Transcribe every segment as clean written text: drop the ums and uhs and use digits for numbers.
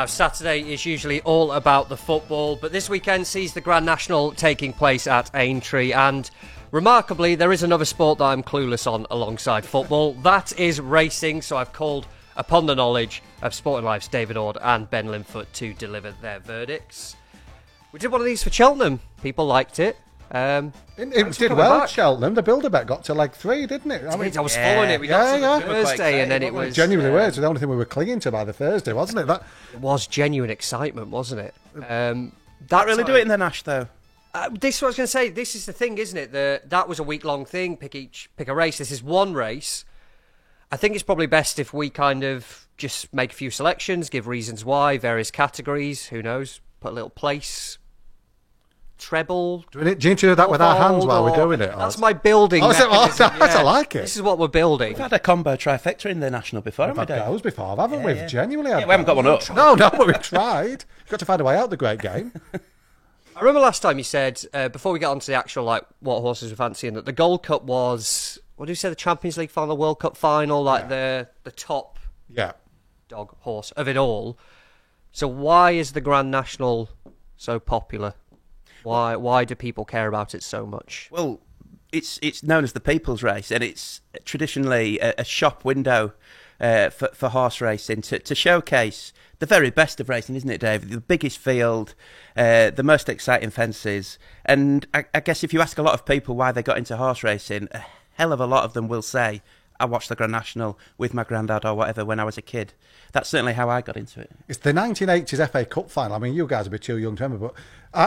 Now, Saturday is usually all about the football, but this weekend sees the Grand National taking place at Aintree, and remarkably, there is another sport that I'm clueless on alongside football. That is racing, so I've called upon the knowledge of Sporting Life's David Ord and Ben Linfoot to deliver their verdicts. We did one of these for Cheltenham. People liked it. It did well at Cheltenham. The Builder-Bet got to leg 3, didn't it? I was following it. We got to the Thursday, and then it was... Genuinely was. The only thing we were clinging to by the Thursday, wasn't it? It was genuine excitement, wasn't it? That really do it in the Nash, though. This is what I was going to say. This is the thing, isn't it? That was a week-long thing. Pick a race. This is one race. I think it's probably best if we kind of just make a few selections, give reasons why, various categories. Who knows? Put a little place... treble. Do you need to do that with our hands while we're doing it? That's my building. I like it. This is what we're building. We've had a combo trifecta in the National before, haven't we? We've had those before, haven't we? Genuinely. We haven't got one up. No, but we've tried. You've got to find a way out of the great game. I remember last time you said, before we get on to the actual, what horses we're fancying, that the Gold Cup was, what did you say, the Champions League final, the World Cup final, the top dog horse of it all. So why is the Grand National so popular? Why do people care about it so much? Well, it's known as the People's Race, and it's traditionally a shop window for horse racing to showcase the very best of racing, isn't it, Dave? The biggest field, the most exciting fences. And I guess if you ask a lot of people why they got into horse racing, a hell of a lot of them will say, I watched the Grand National with my granddad or whatever when I was a kid. That's certainly how I got into it. It's the 1980s FA Cup final. I mean, you guys are a bit too young to remember, but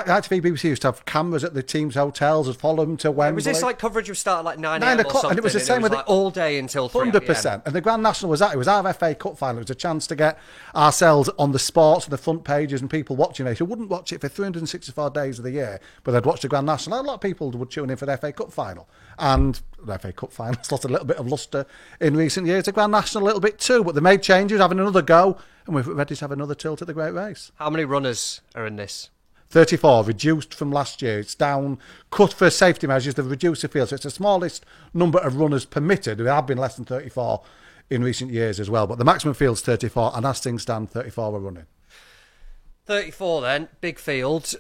ITV BBC used to have cameras at the team's hotels and follow them to Wembley. Was this coverage would start at 9 a.m. or something? And it was the same with all day until 3 100%. And the Grand National was that. It was our FA Cup final. It was a chance to get ourselves on the sports and the front pages and people watching it who wouldn't watch it for 364 days of the year, but they'd watch the Grand National. A lot of people would tune in for the FA Cup final. And the FA Cup final has lost a little bit of lustre in recent years. The Grand National a little bit too, but they made changes, having another go, and we're ready to have another tilt at the Great Race. How many runners are in this? 34, reduced from last year. It's down, cut for safety measures, they've reduced the field. So it's the smallest number of runners permitted. There have been less than 34 in recent years as well. But the maximum field's 34, and as things stand, 34 are running. 34 then, big field.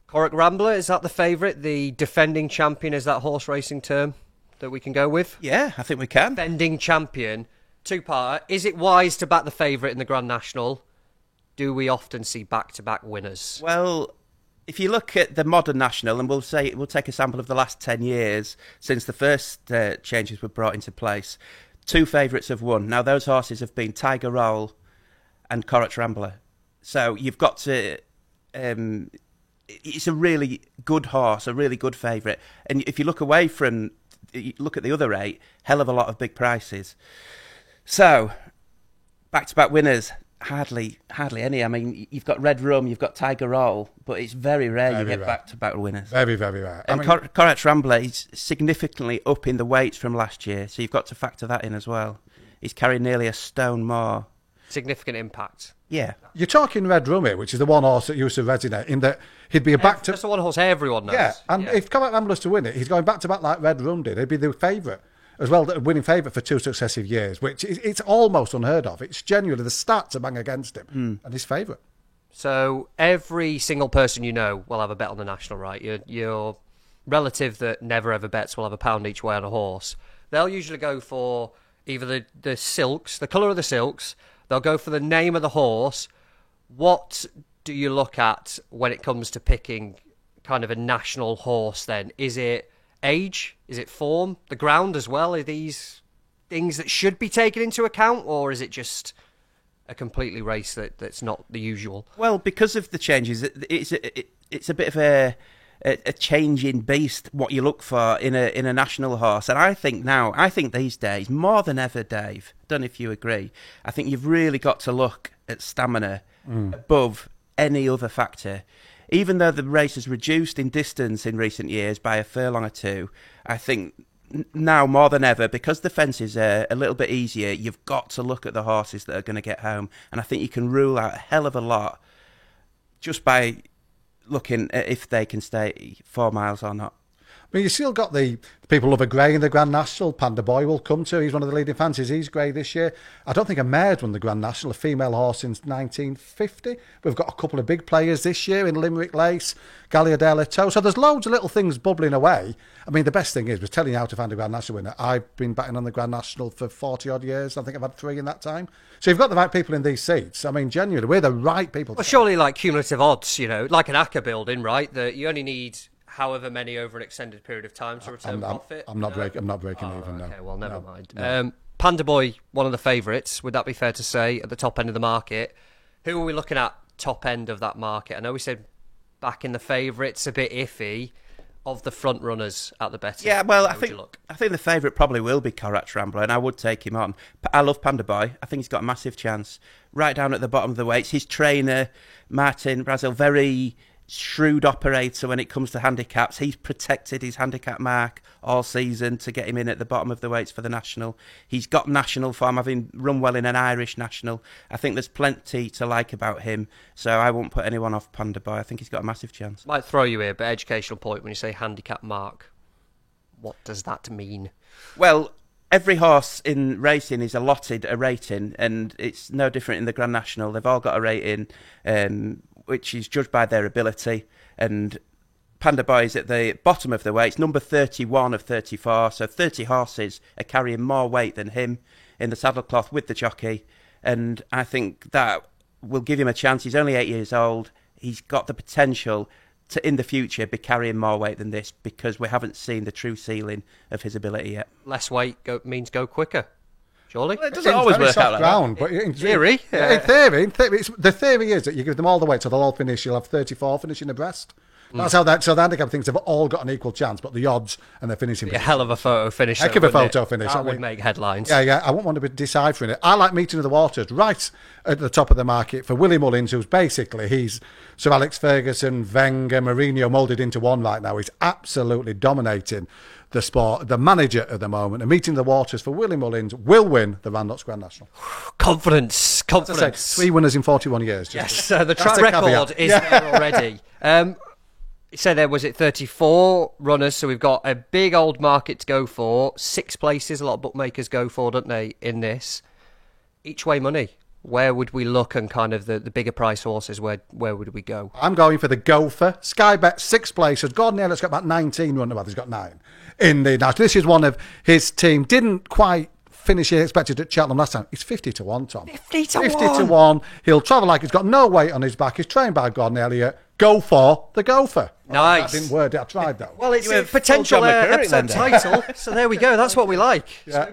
Corach Rambler, is that the favourite? The defending champion, is that horse racing term that we can go with? Yeah, I think we can. Defending champion, two-parter. Is it wise to back the favourite in the Grand National? Do we often see back-to-back winners? Well, if you look at the modern National, and we'll take a sample of the last 10 years since the first changes were brought into place, two favourites have won. Now, those horses have been Tiger Roll and Corach Rambler. So you've got to... it's a really good horse, a really good favourite. And if you look away from... look at the other 8, hell of a lot of big prices. So, back-to-back winners... Hardly any. I mean, you've got Red Rum, you've got Tiger Roll, but it's very rare you get back-to-back winners. Very, very rare. And Corach Rambler is significantly up in the weights from last year, so you've got to factor that in as well. He's carrying nearly a stone more. Significant impact. Yeah. You're talking Red Rum here, which is the one horse that used to resonate in that he'd be a back to... That's the one horse everyone knows. Yeah, and if Corach Rambler's to win it, he's going back-to-back like Red Rum did. He'd be the favourite as well, the winning favourite for 2 successive years, which it's almost unheard of. It's genuinely, the stats are bang against him, and his favourite. So every single person you know will have a bet on the National, right? Your relative that never ever bets will have £1 each way on a horse. They'll usually go for either the silks, the colour of the silks, they'll go for the name of the horse. What do you look at when it comes to picking kind of a national horse then? Is it age? Is it form? The ground as well? Are these things that should be taken into account, or is it just a completely race that's not the usual? Well, because of the changes, it's a bit of a changing beast what you look for in a national horse. And I think these days, more than ever, Dave, I don't know if you agree, I think you've really got to look at stamina above any other factor. Even though the race has reduced in distance in recent years by a furlong or two, I think now more than ever, because the fences are a little bit easier, you've got to look at the horses that are going to get home. And I think you can rule out a hell of a lot just by looking at if they can stay 4 miles or not. I mean, you still got the people love a grey in the Grand National. Panda Boy will come to. He's one of the leading fancies. He's grey this year. I don't think a mare's won the Grand National, a female horse, since 1950. We've got a couple of big players this year in Limerick Lace, Gallia del Toe. So there's loads of little things bubbling away. I mean, the best thing is, we're telling you how to find a Grand National winner. I've been batting on the Grand National for 40-odd years. I think I've had 3 in that time. So you've got the right people in these seats. I mean, genuinely, we're the right people. Well, surely like cumulative odds, like an ACCA building, right? That you only need however many over an extended period of time to return profit. I'm not breaking even. No. Okay, well, never mind. No. Panda Boy, one of the favourites. Would that be fair to say at the top end of the market? Who are we looking at top end of that market? I know we said back in the favourites, a bit iffy. Of the front runners at the betting. Yeah, well, I think the favourite probably will be Korat Rambler, and I would take him on. I love Panda Boy. I think he's got a massive chance. Right down at the bottom of the weights. His trainer, Martin Brazil, very shrewd operator when it comes to handicaps. He's protected his handicap mark all season to get him in at the bottom of the weights for the National. He's got national form, having run well in an Irish National. I think there's plenty to like about him, so I won't put anyone off Panda Boy. I think he's got a massive chance. Might throw you here, but educational point, when you say handicap mark, what does that mean? Well, every horse in racing is allotted a rating, and it's no different in the Grand National. They've all got a rating, which is judged by their ability, and Panda Boy is at the bottom of the weights, number 31 of 34, so 30 horses are carrying more weight than him in the saddlecloth with the jockey, and I think that will give him a chance. He's only 8 years old. He's got the potential to, in the future, be carrying more weight than this, because we haven't seen the true ceiling of his ability yet. Less weight means go quicker. Surely? Well, it doesn't always work out like ground, that. But in theory. In theory, the theory is that you give them all the weight, so they'll all finish. You'll have 34 finishing abreast. That's how so the handicap thinks they've all got an equal chance, but the odds and they're finishing. A hell of a photo finish. Heck of a photo finish. That would make headlines. Yeah. I wouldn't want to be deciphering it. I like Meeting of the Waters right at the top of the market for Willie Mullins, who's basically he's Sir Alex Ferguson, Wenger, Mourinho moulded into one right now. He's absolutely dominating the sport, the manager at the moment. And Meeting the Waters for Willie Mullins will win the Randox Grand National. Confidence. Say, 3 winners in 41 years. Yes, the track record is there already. So there was 34 runners, so we've got a big old market to go for. 6 places, a lot of bookmakers go for, don't they, in this? Each way money. Where would we look, and kind of the bigger price horses, where would we go? I'm going for the Gopher. Sky Bet 6 places. Gordon Elliott's got about 19 running, well, he's got 9 in the national. This is one of his team. Didn't quite finish as expected at Cheltenham last time. He's 50 to 1, Tom. 50 to 1. He'll travel like he's got no weight on his back. He's trained by Gordon Elliott. Go for the Gopher. Nice. That didn't word it. I tried though. Well, it's a potential episode title, so there we go. That's what we like. Yeah.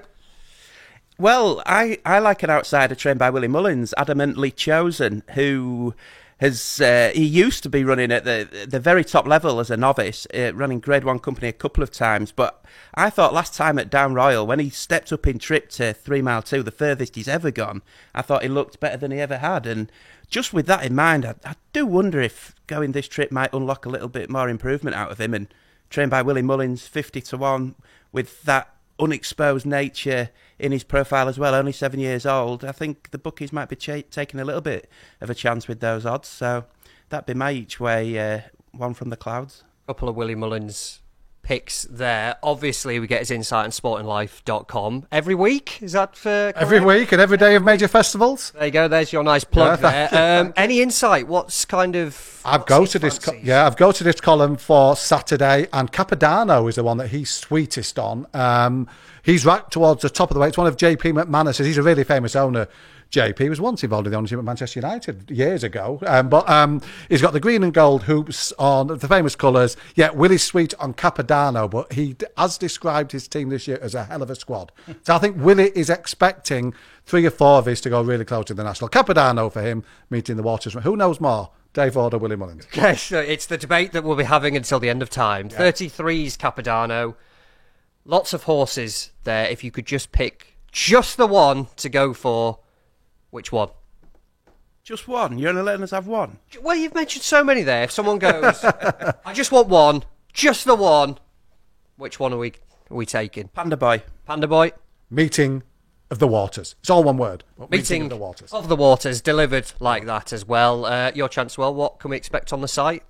Well, I like an outsider trained by Willie Mullins, Adamantly Chosen, who has he used to be running at the very top level as a novice, running Grade 1 company a couple of times, but I thought last time at Down Royal, when he stepped up in trip to 3 Mile 2, the furthest he's ever gone, I thought he looked better than he ever had, and just with that in mind, I do wonder if going this trip might unlock a little bit more improvement out of him, and trained by Willie Mullins, 50 to 1, with that unexposed nature in his profile as well, only 7 years old. I think the bookies might be taking a little bit of a chance with those odds, so that'd be my each way one from the clouds. A couple of Willie Mullins picks there. Obviously, we get his insight on sportinglife.com every week. Is that correct? Every week and every day of major festivals? There you go. There's your nice plug there. Any insight? What's kind of... I've go to this column for Saturday, and Capodanno is the one that he's sweetest on. He's right towards the top of the way. It's one of JP McManus's. He's a really famous owner. JP was once involved in the ownership of Manchester United years ago, but he's got the green and gold hoops on the famous colours. Yeah, Willie's sweet on Capodanno, but he has described his team this year as a hell of a squad. So I think Willie is expecting 3 or 4 of his to go really close to the national. Capodanno for him, Meeting the Waters. Who knows more? Dave Ward or Willie Mullins? Okay, so it's the debate that we'll be having until the end of time. Yeah. 33's Capodanno. Lots of horses there. If you could just pick just the one to go for, which one? Just one? You're only letting us have one? Well, you've mentioned so many there. If someone goes, I just want one, just the one, which one are we taking? Panda Boy. Panda Boy. Meeting of the Waters. It's all one word. Meeting of the Waters. Of the Waters, delivered like that as well. Your chance, well, what can we expect on the site?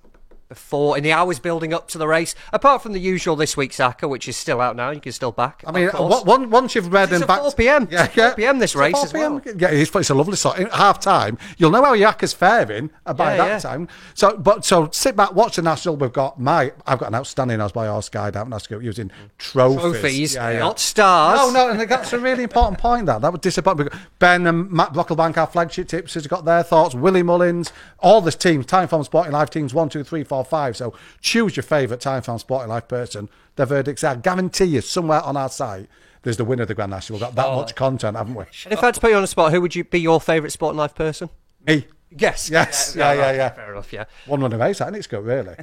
in the hours building up to the race. Apart from the usual This Week's ACCA, which is still out now, you can still back. I mean, once you've read It's and backed... 4 p.m. Yeah, It's 4 p.m. this race 4 as well. Yeah, it's a lovely sort. At half-time, you'll know how your ACCA's faring by that time. So sit back, watch the National. I've got an outstanding Osby horse guide out in Ascot using trophies. Not stars. No, and that's a really important point. That was disappointing. Ben and Matt Brocklebank, our flagship tipsters, have got their thoughts. Willie Mullins, all the teams, Timeform Sporting Life teams 1, 2, 3, 4, 5. So choose your favourite Timeform Sporting Life person. Their verdicts are. I guarantee you, somewhere on our site, there's the winner of the Grand National. We've got that much content, haven't we? And if I had to put you on the spot, who would you be your favourite Sporting Life person? Me. Yes. Yeah. Fair enough, yeah. One run of ace, and it's good, really.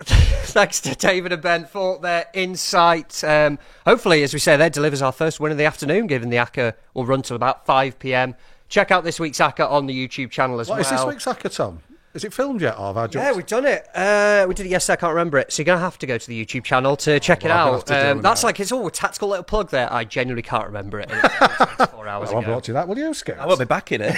Thanks to David and Ben for their insight. Hopefully, as we say, that delivers our first win of the afternoon, given the ACCA will run till about 5 p.m. Check out this week's ACCA on the YouTube channel as well. What is this week's ACCA, Tom? Is it filmed yet, or have I just... Yeah, we've done it. We did it yesterday, I can't remember it. So you're going to have to go to the YouTube channel to check it out. That's like, it's all a tactical little plug there. I genuinely can't remember it. It's 24 hours I won't be ago. watching that, will you, Skip? I won't be back in it.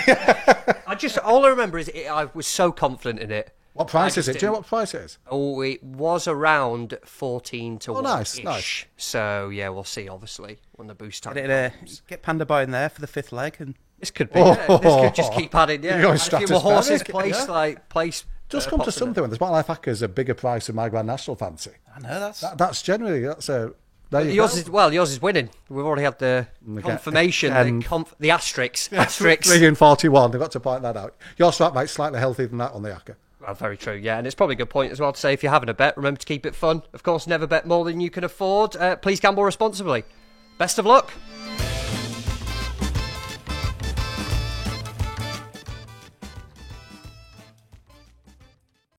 All I remember is I was so confident in it. What price is it? Do you know what price it is? Oh, it was around 14 to 1. Nice. So, yeah, we'll see, obviously, when the boost time comes. Get Panda Boy in there for the 5th leg. And This could be. This could just keep adding, You're going a few more horses stratospheric, place. Just come to something when the Sporting Life ACCA is a bigger price than my Grand National fancy. I know That's generally, there you Yours go. yours is winning. We've already had the confirmation, the asterisks. 3 and 41, they've got to point that out. Your swap mate's slightly healthier than that on the ACCA. Well, very true, yeah. And it's probably a good point as well to say if you're having a bet, remember to keep it fun. Of course, never bet more than you can afford. Please gamble responsibly. Best of luck.